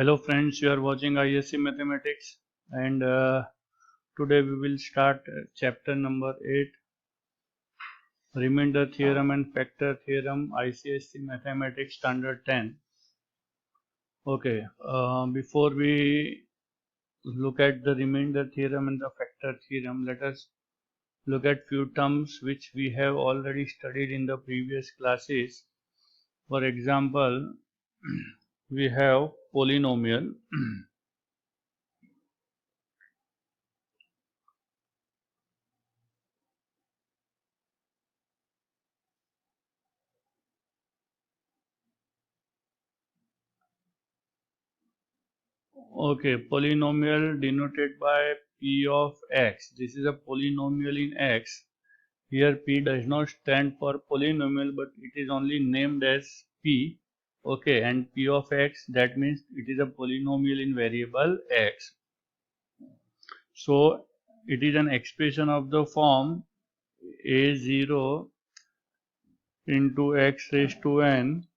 Hello friends, you are watching ISC Mathematics and today we will start chapter number 8, Remainder Theorem and Factor Theorem, ICSE Mathematics Standard 10. Okay, before we look at the remainder theorem and the factor theorem, let us look at few terms which we have already studied in the previous classes. For example, we have polynomial. Okay, polynomial denoted by p of x. This is a polynomial in x. Here p does not stand for polynomial, but it is only named as p. Okay, and p of x, that means it is a polynomial in variable x. So it is an expression of the form a0 into x raised to n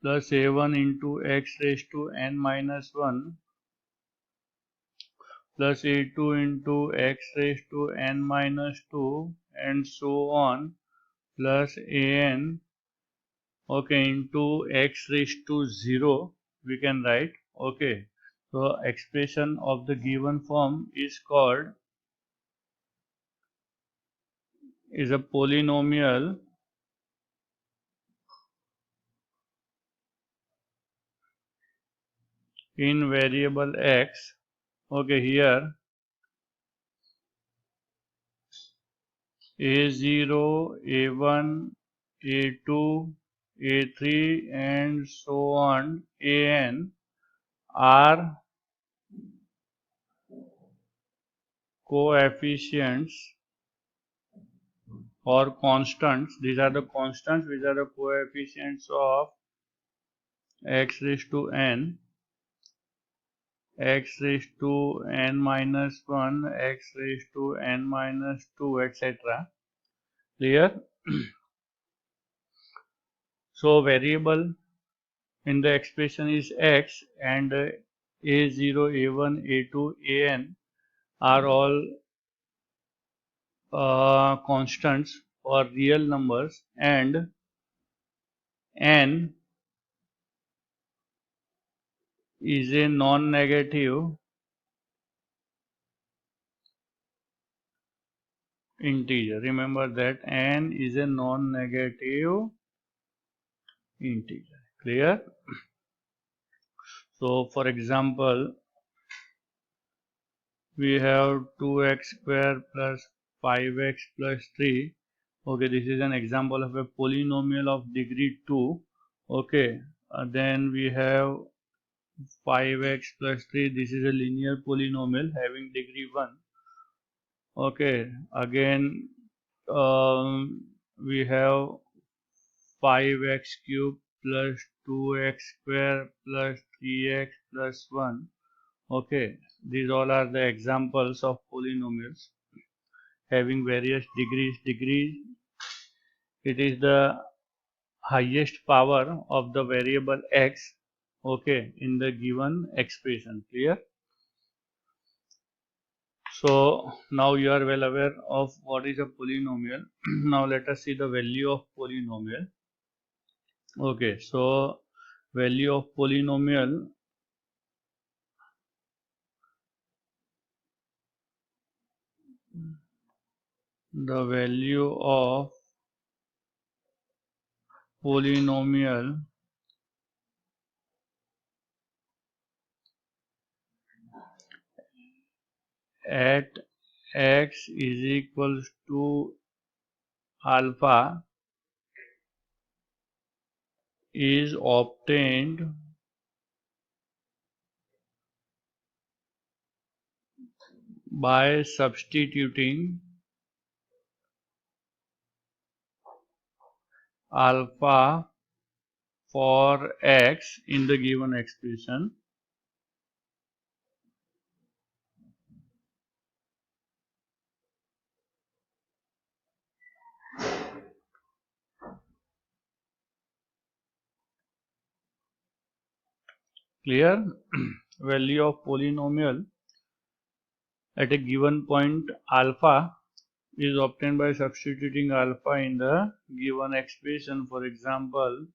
plus a1 into x raised to n minus 1 plus a2 into x raised to n minus 2 and so on plus an, okay, into x raised to 0 we can write. Okay, so expression of the given form is a polynomial in variable x. Okay, here a0, a1, a2, a3 and so on an are coefficients or constants. These are the constants which are the coefficients of x raised to n, x raised to n minus 1, x raised to n minus 2, etc. Clear? So variable in the expression is x, and a0, a1, a2, an are all constants or real numbers, and n is a non-negative integer. Remember that n is a non-negative integer. Clear? So for example, we have 2x square plus 5x plus 3. Okay, this is an example of a polynomial of degree 2. Okay, then we have 5x plus 3. This is a linear polynomial having degree 1. Okay, again we have 5x cube plus 2x square plus 3x plus 1. Okay, these all are the examples of polynomials having various degrees. Degree, it is the highest power of the variable x, okay, in the given expression. Clear? So now you are well aware of what is a polynomial. Now let us see the value of polynomial. Okay, so value of polynomial, the value of polynomial at x is equals to alpha is obtained by substituting alpha for x in the given expression. Clear? Value of polynomial at a given point alpha is obtained by substituting alpha in the given expression. For example,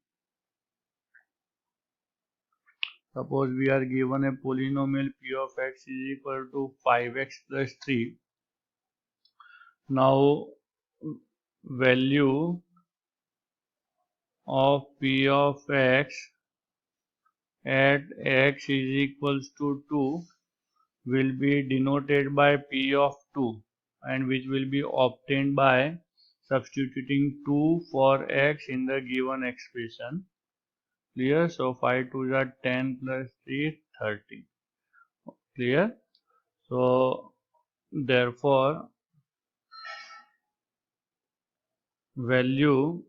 suppose we are given a polynomial p of x is equal to 5x plus 3. Now value of p of x at x is equals to 2 will be denoted by p of 2, and which will be obtained by substituting 2 for x in the given expression. Clear? So 5 2 are 10 plus 3 30. Clear? So therefore value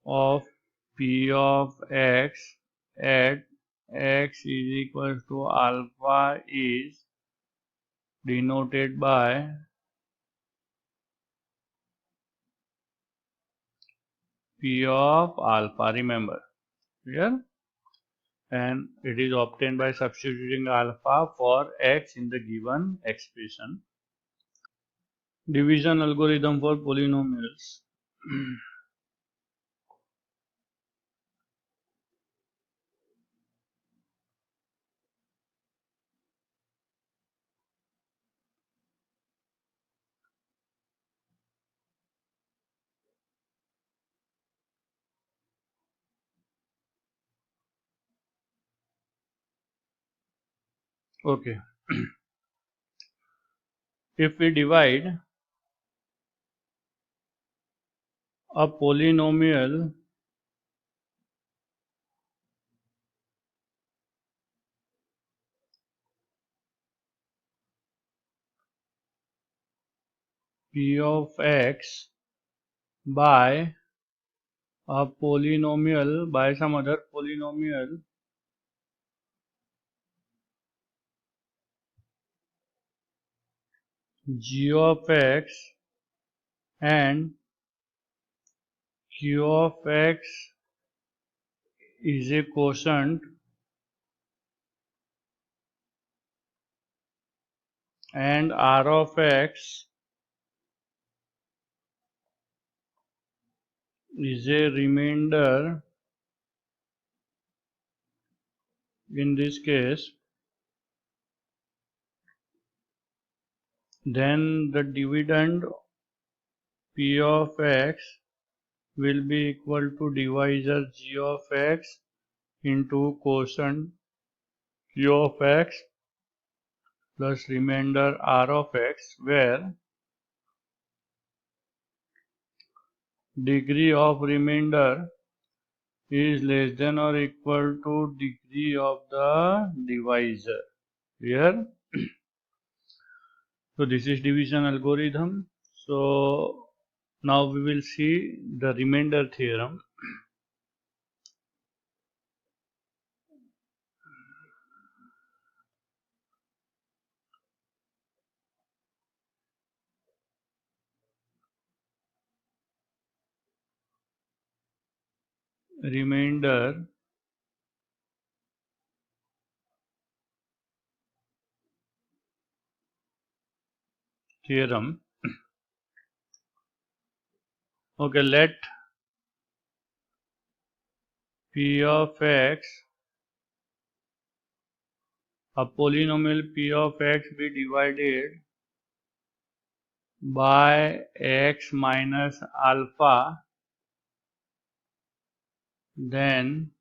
of p of x at x is equal to alpha is denoted by p of alpha. Remember, clear? And it is obtained by substituting alpha for x in the given expression. Division algorithm for polynomials. Okay, if we divide a polynomial p of x by a polynomial by some other polynomial g of x and q of x is a quotient and r of x is a remainder. In this case, then the dividend p of x will be equal to divisor g of x into quotient q of x plus remainder r of x, where degree of remainder is less than or equal to degree of the divisor. Here, so this is division algorithm. So now we will see the remainder theorem. Remainder theorem. Okay, let p of x, a polynomial p of x, be divided by x minus alpha, then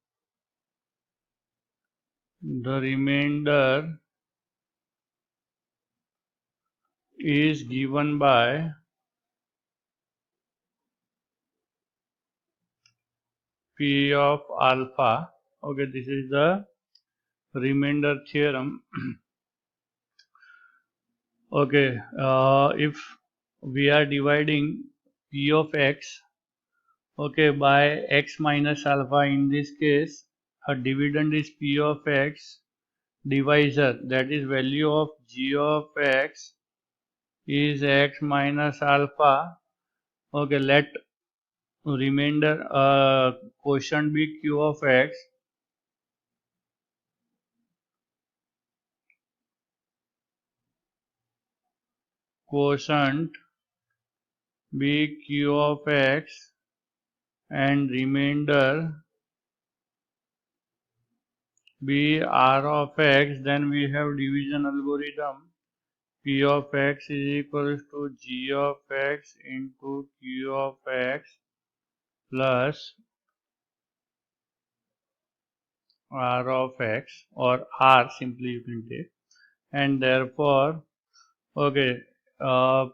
the remainder is given by p of alpha. Okay, this is the remainder theorem. Okay, if we are dividing p of x, okay, by x minus alpha, in this case a dividend is p of x, divisor, that is value of g of x, is x minus alpha. Okay, let remainder quotient be q of x, quotient be q of x, and remainder be r of x. Then we have division algorithm. P of x is equals to g of x into q of x plus r of x, or r simply you can take, and therefore okay, uh,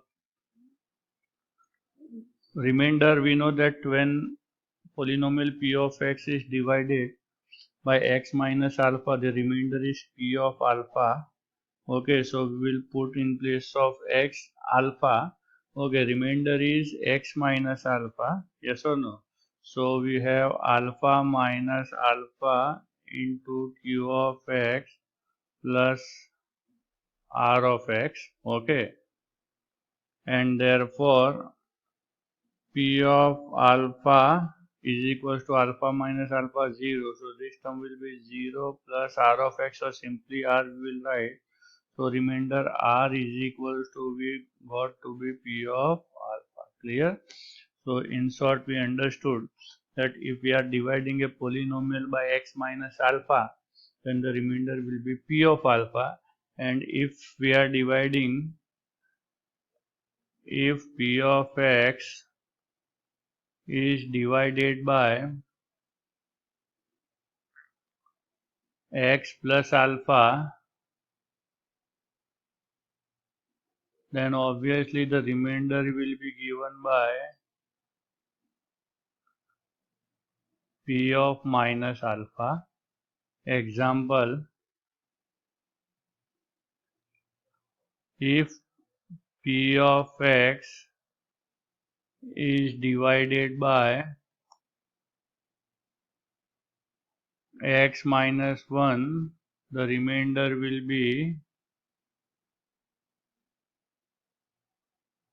remainder, we know that when polynomial p of x is divided by x minus alpha, the remainder is p of alpha. Okay, so we will put in place of x alpha. Okay, remainder is x minus alpha. Yes or no? So we have alpha minus alpha into q of x plus r of x. Okay, and therefore p of alpha is equals to alpha minus alpha 0. So this term will be 0 plus r of x, or simply r we will write. So remainder r is equals to, we got to be p of alpha. Clear? So in short, we understood that if we are dividing a polynomial by x minus alpha, then the remainder will be p of alpha. And if we are dividing, if p of x is divided by x plus alpha, then obviously the remainder will be given by p of minus alpha. Example, if p of x is divided by x minus 1, the remainder will be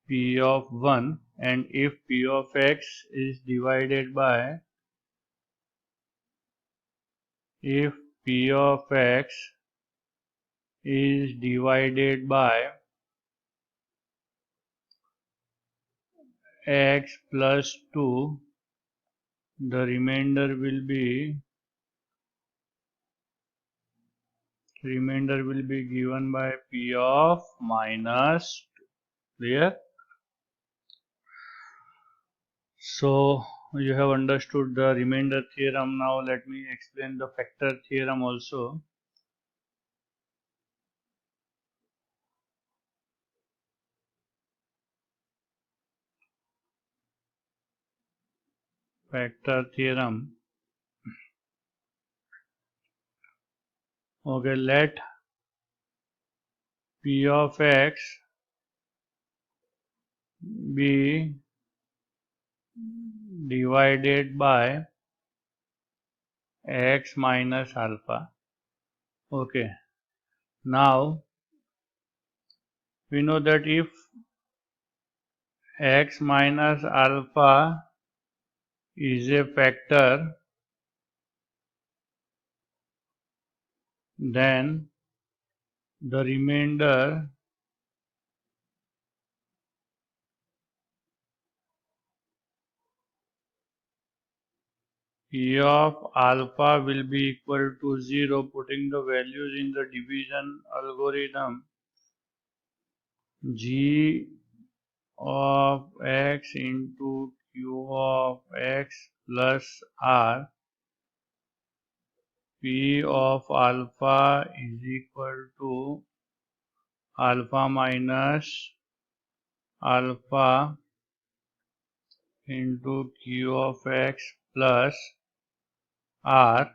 p of 1. And if p of x is divided by, if p of x is divided by x plus 2, the remainder will be given by p of minus 2. Clear? So you have understood the remainder theorem. Now let me explain the factor theorem also. Factor theorem. Okay, let p of x be divided by x minus alpha. Okay, now we know that if x minus alpha is a factor, then the remainder p of alpha will be equal to 0. Putting the values in the division algorithm, g of x into q of x plus r, p of alpha is equal to alpha minus alpha into q of x plus r,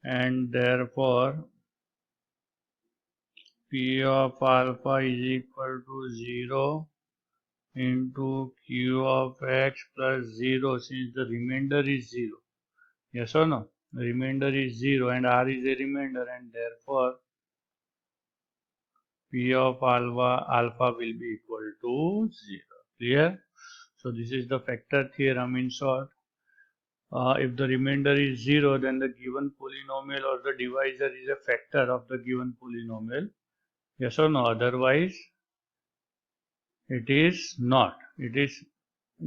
and therefore p of alpha is equal to 0 into q of x plus 0, since the remainder is 0. Yes or no? The remainder is 0 and r is a remainder, and therefore p of alpha will be equal to 0. Clear? So this is the factor theorem in short. If the remainder is 0, then the given polynomial or the divisor is a factor of the given polynomial. Yes or no? Otherwise, it is not. It is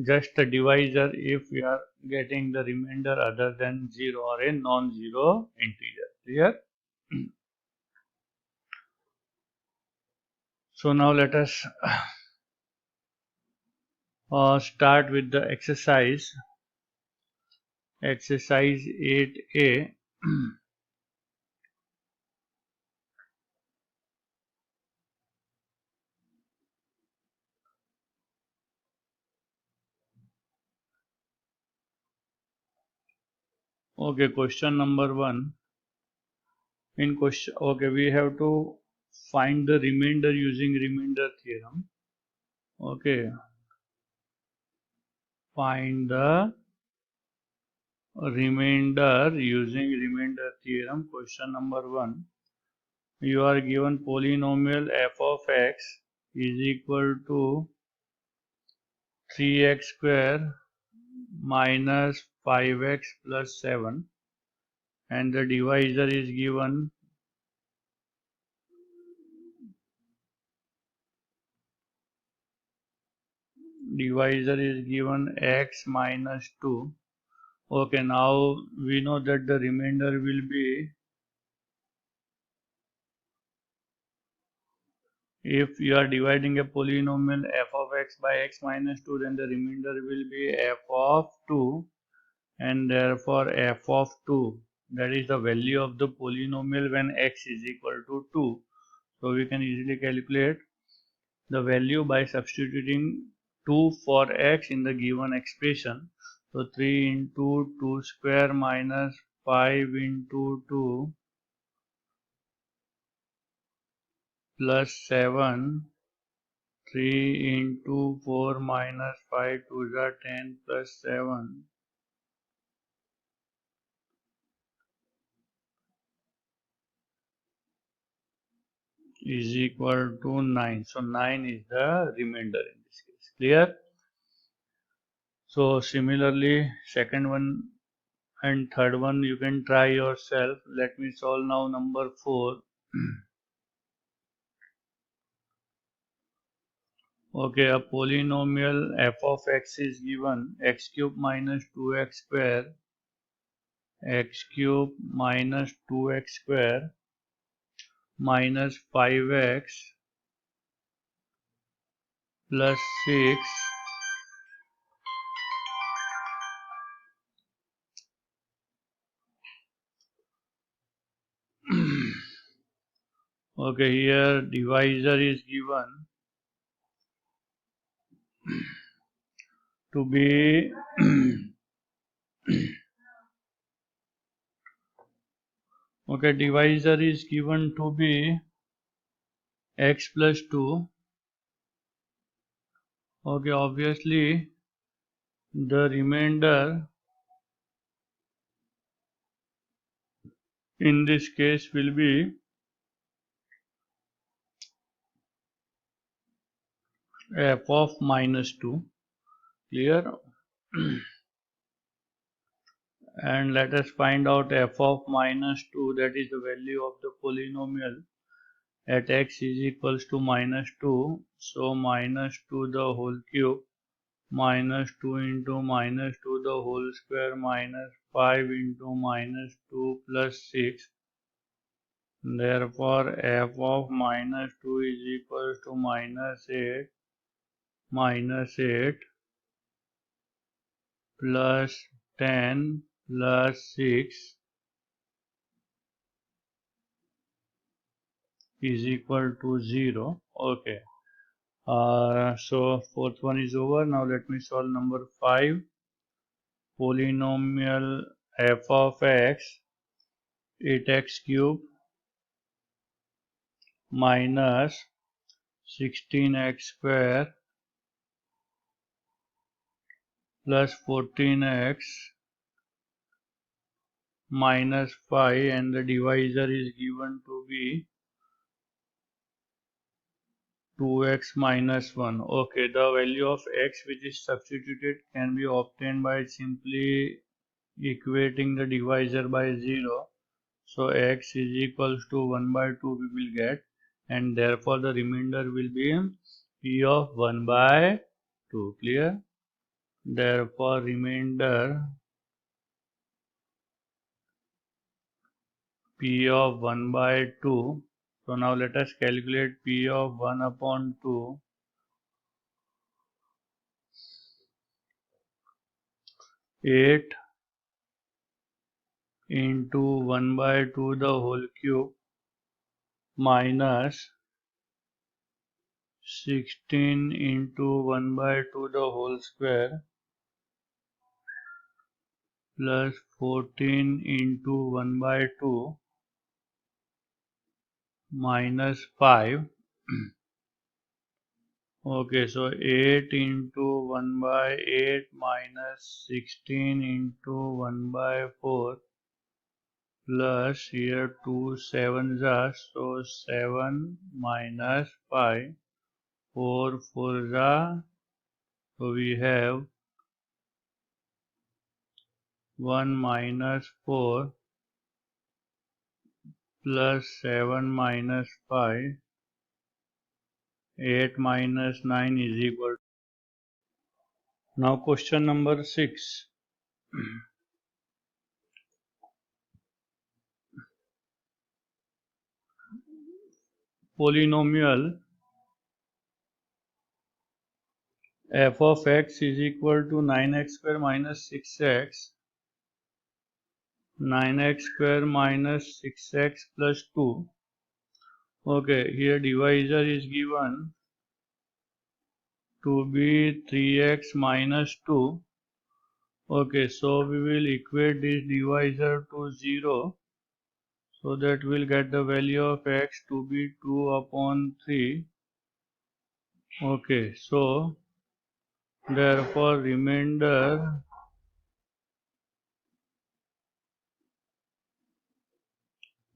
just a divisor if we are getting the remainder other than 0 or a non-zero integer. Clear? So now let us start with the exercise. Exercise 8a. Okay, question number 1. In question, okay, we have to find the remainder using remainder theorem. Okay, find the remainder using remainder theorem. Question number 1. You are given polynomial f of x is equal to 3x square minus 5x plus 7, and the divisor is given x minus 2. Okay, now we know that the remainder will be, if you are dividing a polynomial f of x by x minus 2, then the remainder will be f of 2, and therefore f of 2, that is the value of the polynomial when x is equal to 2. So we can easily calculate the value by substituting 2 for x in the given expression. So 3 into 2 square minus 5 into 2 plus 7, 3 into 4 minus 5 2 is 10 plus 7 is equal to 9. So 9 is the remainder in this case. Clear? So similarly, second one and third one you can try yourself. Let me solve now number 4. Okay, a polynomial f of x is given x cube minus 2x square, x cube minus 2x square minus 5x plus 6 . Okay, here divisor is given to be okay, divisor is given to be x plus 2. Okay, obviously the remainder in this case will be f of minus 2. Clear? And let us find out f of minus 2, that is the value of the polynomial at x is equals to minus 2. So minus 2 the whole cube minus 2 into minus 2 the whole square minus 5 into minus 2 plus 6. Therefore f of minus 2 is equals to minus 8 plus 10 plus 6 is equal to 0. Okay. So fourth one is over. Now let me solve number 5. Polynomial f of x 8x cube minus 16x square plus 14x minus 5, and the divisor is given to be 2x minus 1. Okay, the value of x which is substituted can be obtained by simply equating the divisor by 0. So x is equals to 1 by 2 we will get, and therefore the remainder will be p of 1 by 2. Clear? Therefore remainder p of 1 by 2. So now let us calculate p of 1 upon 2. 8 into 1 by 2 the whole cube minus 16 into 1 by 2 the whole square plus 14 into 1 by 2 minus 5. Okay, so 8 into 1 by 8 minus 16 into 1 by 4 plus here 2 7s are, so 7 minus 5, 4 4s are, so we have 1 minus 4 plus 7 minus 5, 8 minus 9 is equal to. Now question number 6. Polynomial f of x is equal to 9x square minus 6x, 9x square minus 6x plus 2. Okay, here divisor is given to be 3x minus 2. Okay, so we will equate this divisor to 0, so that we'll get the value of x to be 2 upon 3. Okay, so therefore remainder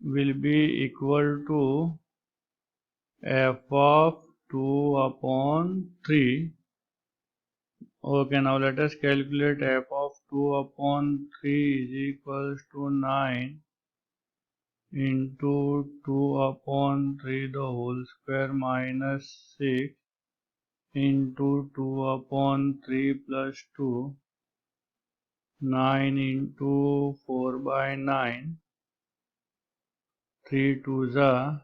will be equal to f of 2 upon 3. Okay, now let us calculate f of 2 upon 3 is equals to 9 into 2 upon 3 the whole square minus 6 into 2 upon 3 plus 2, 9 into 4 by 9, 3 2s are,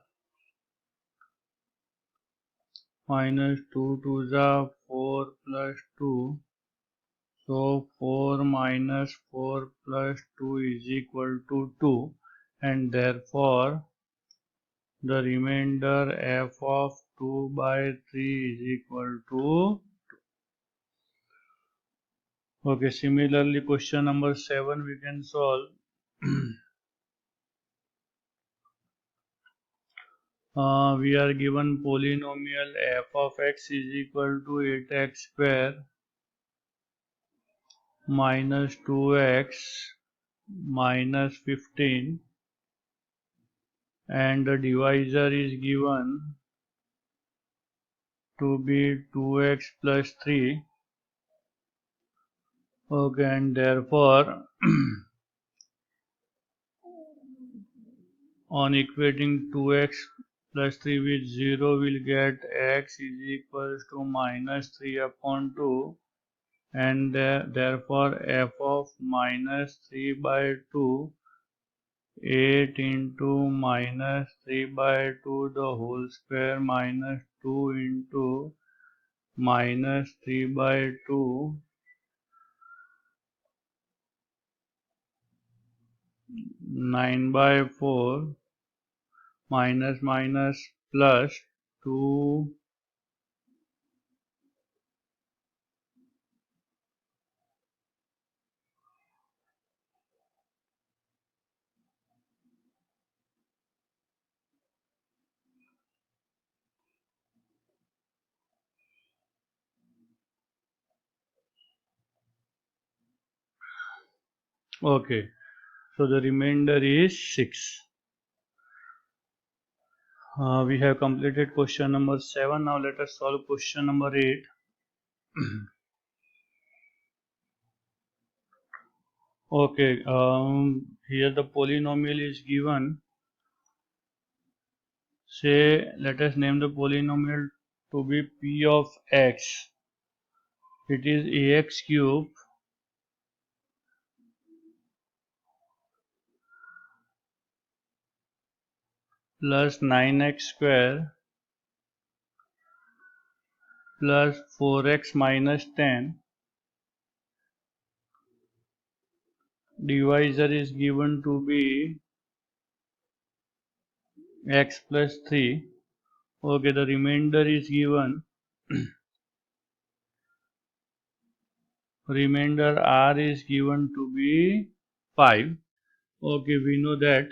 minus 2 2s are 4 plus 2, so 4 minus 4 plus 2 is equal to 2, and therefore the remainder f of 2 by 3 is equal to. Okay, similarly question number 7 we can solve. We are given polynomial f of x is equal to 8x square minus 2x minus 15, and the divisor is given to be 2x plus 3. Okay, and therefore on equating 2x plus 3 with 0 we'll get x is equals to minus 3 upon 2, and therefore f of minus 3 by 2, 8 into minus 3 by 2 the whole square minus 2 into minus 3 by 2, 9 by 4, minus minus plus 2. Okay, so the remainder is 6. We have completed question number 7. Now let us solve question number 8. Okay, here the polynomial is given. Say, let us name the polynomial to be p of x. It is ax cube plus 9x square plus 4x minus 10. Divisor is given to be x plus 3. Okay, the remainder is given. Remainder r is given to be 5. Okay, we know that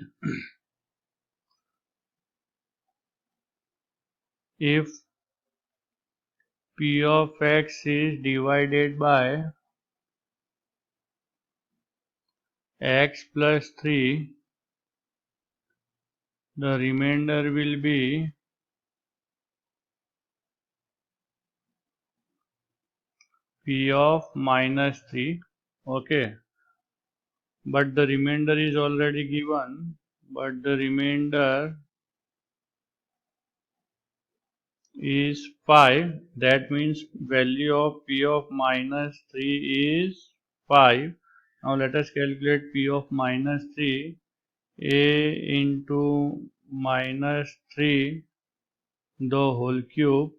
if p of x is divided by x plus 3, the remainder will be p of minus 3. Okay, but the remainder is already given, but the remainder is 5. That means value of p of minus 3 is 5. Now let us calculate p of minus 3. A into minus 3 the whole cube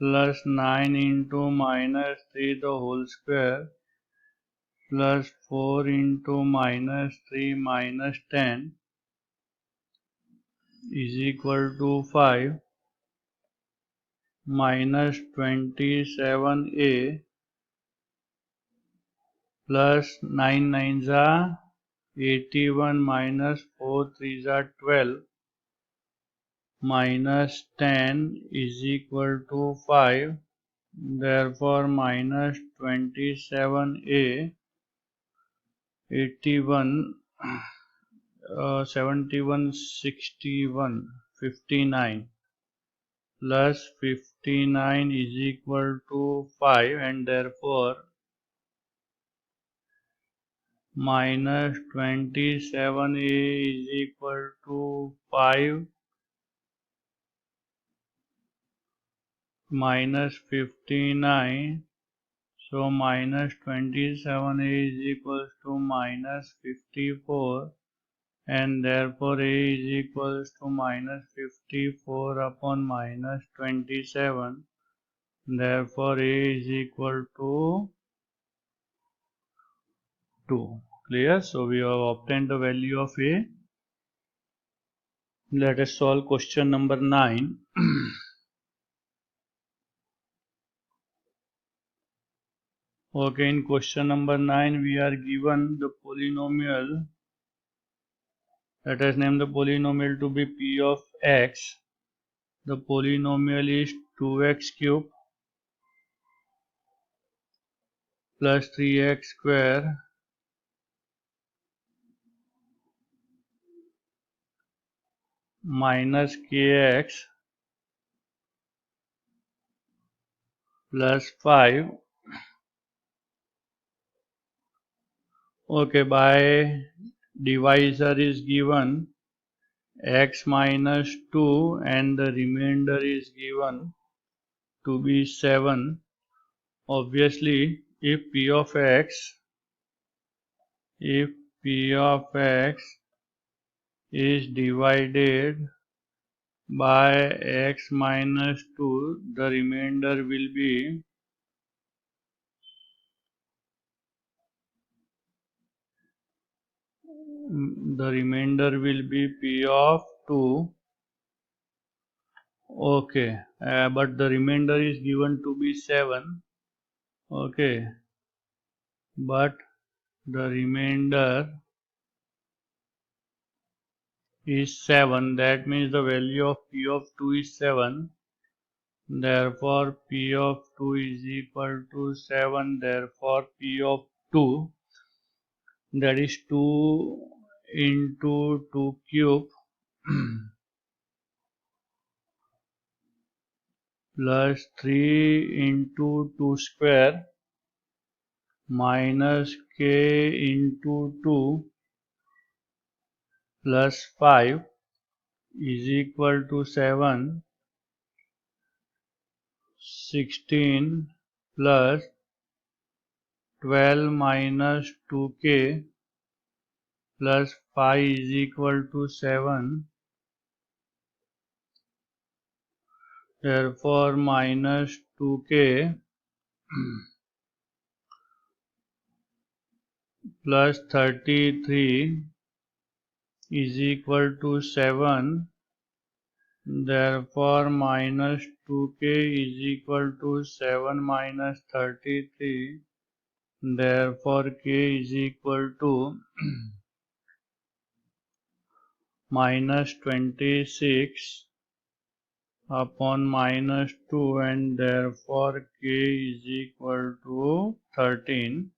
plus 9 into minus 3 the whole square plus 4 into minus 3 minus 10 is equal to 5 minus 27a plus 9 nines are 81 minus 4 threes are 12 minus 10 is equal to 5. Therefore, minus 27a 81 71 61 59 plus 59 is equal to 5, and therefore minus 27a is equal to 5 minus 59. So minus 27a is equals to minus 54, and therefore a is equals to minus 54 upon minus 27. Therefore a is equal to 2. Clear? So we have obtained the value of a. Let us solve question number 9. Okay, in question number 9 we are given the polynomial. Let us name the polynomial to be p of x. The polynomial is 2x cube plus 3x square minus kx plus 5. Okay, by divisor is given x minus 2 and the remainder is given to be 7. Obviously, if p of x is divided by x minus 2, the remainder will be p of 2. Okay, but the remainder is given to be 7. Okay, but the remainder is 7. That means the value of p of 2 is 7. Therefore p of 2 is equal to 7. Therefore p of 2, that is 2 into 2 cube plus 3 into 2 square minus k into 2 plus 5 is equal to 7. 16 plus 12 minus 2k plus 5 is equal to 7. Therefore, minus 2k plus 33 is equal to 7. Therefore, minus 2k is equal to 7 minus 33. Therefore, k is equal to minus 26 upon minus 2, and therefore k is equal to 13.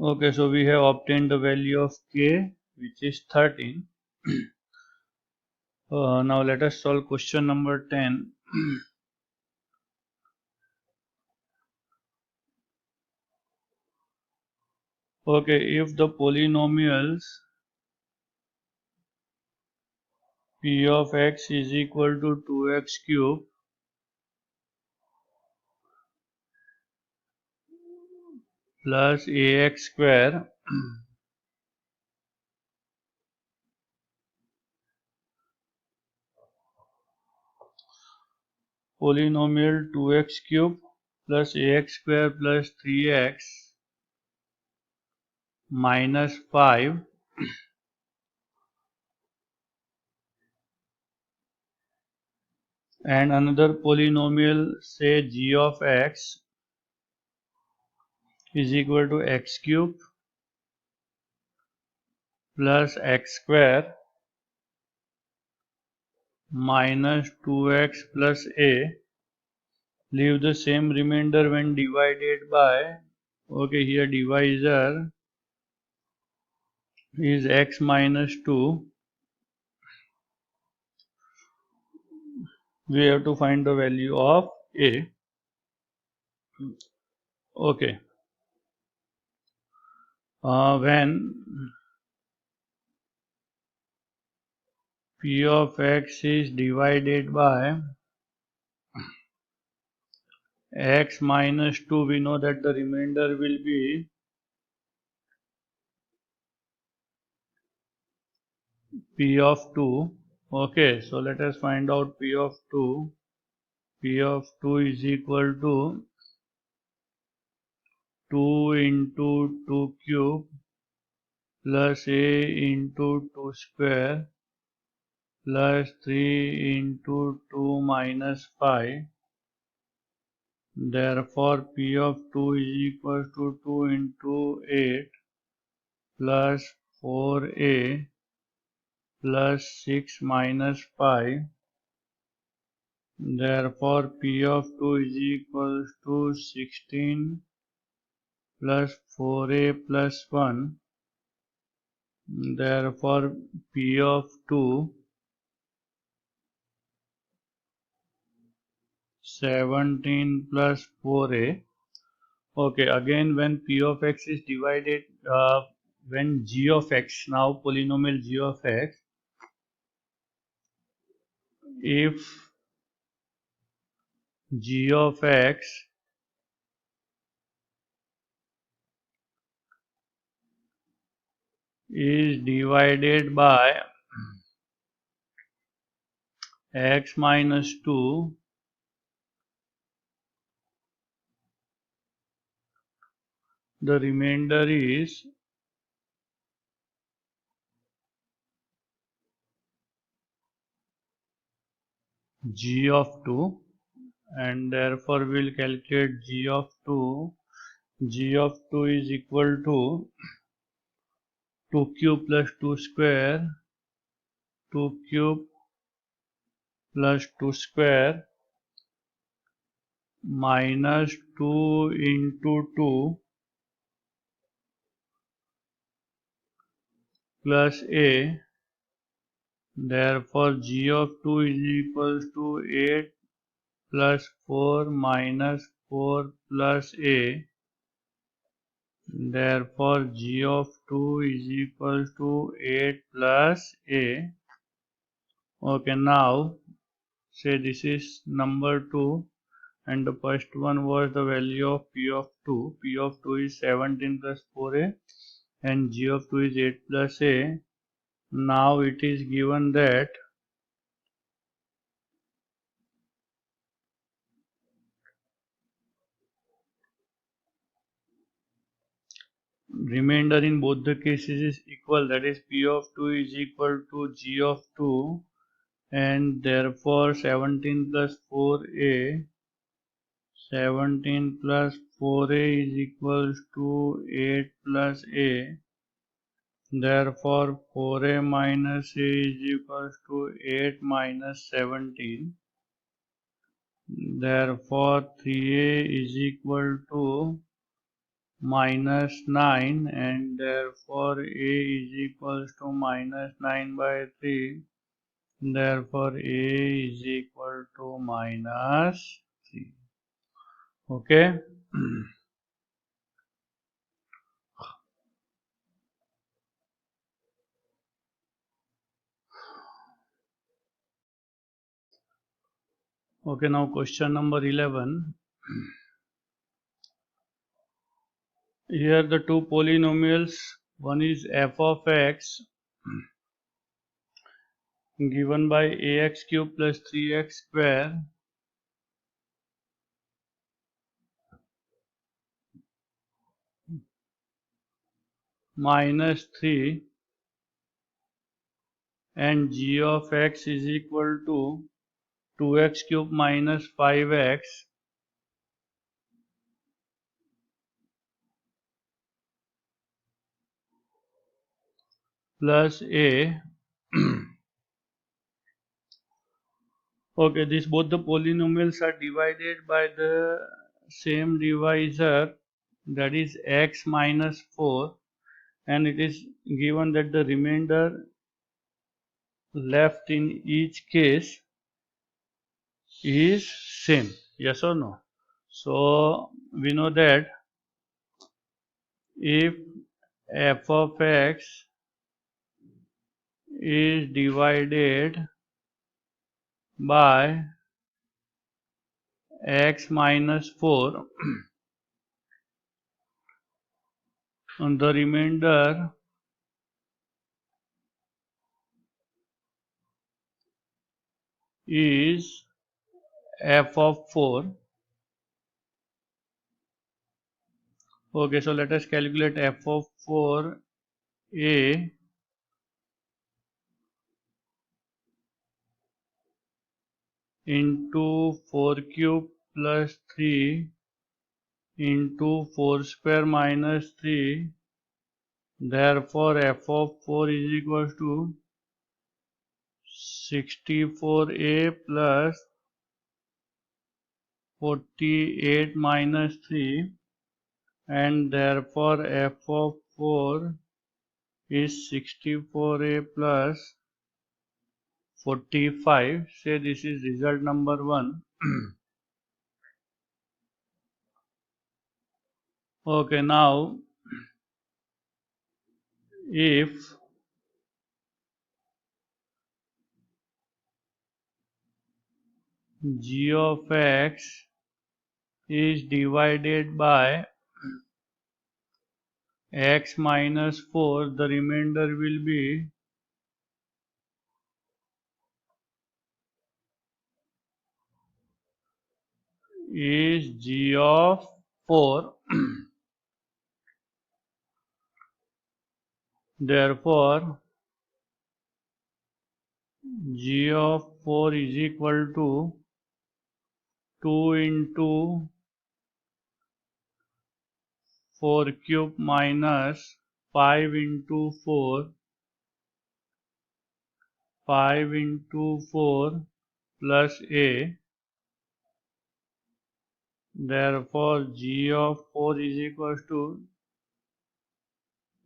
Okay, so we have obtained the value of k, which is 13. Now let us solve question number 10. Okay, if the polynomials p of x is equal to 2x cube plus ax square polynomial 2x cube plus ax square plus 3x minus 5 and another polynomial, say g of x is equal to x cube plus x square minus 2x plus a, leave the same remainder when divided by, okay, here divisor is x minus 2. We have to find the value of a. Okay, when p of x is divided by x minus 2, we know that the remainder will be p of 2. Okay, so let us find out p of 2. P of 2 is equal to 2 into 2 cube plus a into 2 square plus 3 into 2 minus 5. Therefore, p of 2 is equal to 2 into 8 plus 4a plus 6 minus 5. Therefore, p of 2 is equal to 16 plus 4a plus 1. Therefore, p of 2 17 plus 4a. Okay, again when p of x is divided, when g of x, now polynomial g of x, if g of x is divided by x minus 2, the remainder is g of 2, and therefore we will calculate g of 2. G of 2 is equal to 2 cube plus 2 square, 2 cube plus 2 square minus 2 into 2 plus a. Therefore, g of 2 is equals to 8 plus 4 minus 4 plus a. Therefore, g of 2 is equals to 8 plus a. Okay, now say this is number 2 and the first one was the value of p of 2. P of 2 is 17 plus 4a and g of 2 is 8 plus a. Now it is given that remainder in both the cases is equal, that is p of 2 is equal to g of 2, and therefore 17 plus 4a 17 plus 4a is equals to 8 plus a. Therefore 4a minus a is equals to 8 minus 17. Therefore 3a is equal to minus 9, and therefore a is equals to minus 9 by 3. Therefore a is equal to minus 3. Okay. Okay, now question number 11. Here the two polynomials, one is f of x given by ax cube plus 3x square minus 3, and g of x is equal to 2x cube minus 5x plus a. Okay, this both the polynomials are divided by the same divisor, that is x minus 4, and it is given that the remainder left in each case is same. Yes or no? So we know that if f of x is divided by x minus 4 and the remainder is f of 4. Okay, so let us calculate f of 4a into 4 cube plus 3 into 4 square minus 3. Therefore f of 4 is equal to 64a plus 48 minus 3, and therefore f of 4 is 64a plus 45. Say this is result number 1. Okay, now if g of x is divided by x minus 4, the remainder will be is g of 4. Therefore g of 4 is equal to 2 into 4 cube minus 5 into 4 plus a. Therefore g of 4 is equal to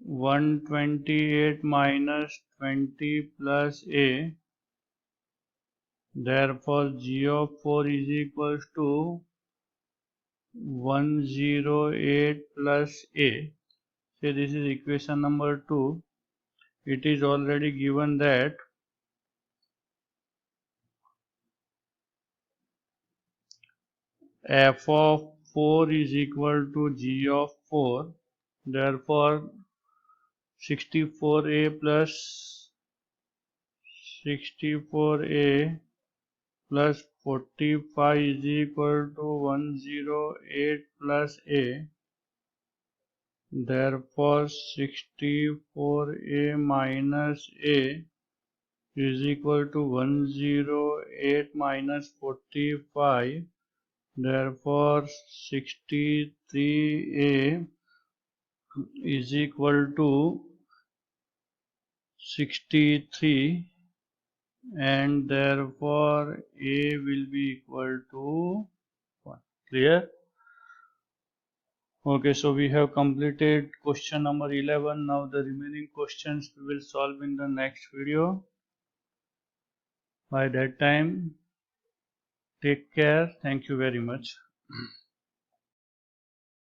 128 minus 20 plus a. Therefore, g of 4 is equals to 108 plus a. Say this is equation number 2. It is already given that f of 4 is equal to g of 4. Therefore, 64a plus 64a plus 45 is equal to 108 plus a. Therefore, 64a minus a is equal to 108 minus 45. Therefore, 63a is equal to 63, and therefore a will be equal to 1. Clear? Okay, so we have completed question number 11. Now the remaining questions we will solve in the next video. By that time, take care. Thank you very much.